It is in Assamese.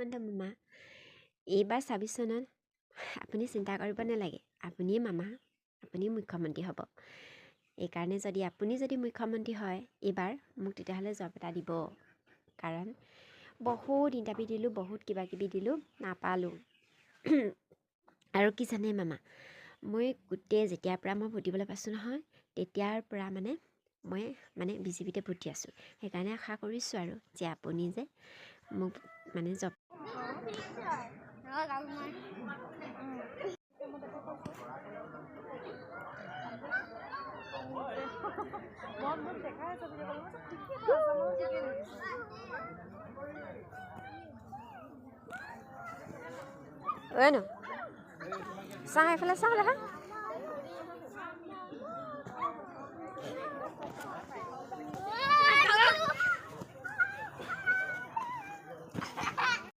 হিমন্ত মামা এইবাৰ ২৬ চনত আপুনি চিন্তা কৰিব নালাগে, আপুনিয়ে মামা, আপুনি মুখ্যমন্ত্ৰী হ'ব। এইকাৰণে আপুনি যদি মুখ্যমন্ত্ৰী হয় এইবাৰ মোক তেতিয়াহ'লে জব এটা দিব। কাৰণ বহুত ইণ্টাৰভিউ দিলোঁ, বহুত কিবাকিবি দিলোঁ, নাপালোঁ। আৰু কি জানে মামা, মই যেতিয়াৰ পৰা মই ভোট দিবলৈ পাইছোঁ নহয়, তেতিয়াৰ পৰা মই বিজেপিতে ভোট দি আছোঁ। সেইকাৰণে আশা কৰিছোঁ আৰু যে আপুনি যে মোক জব চাহ এফালে চাহ দেখা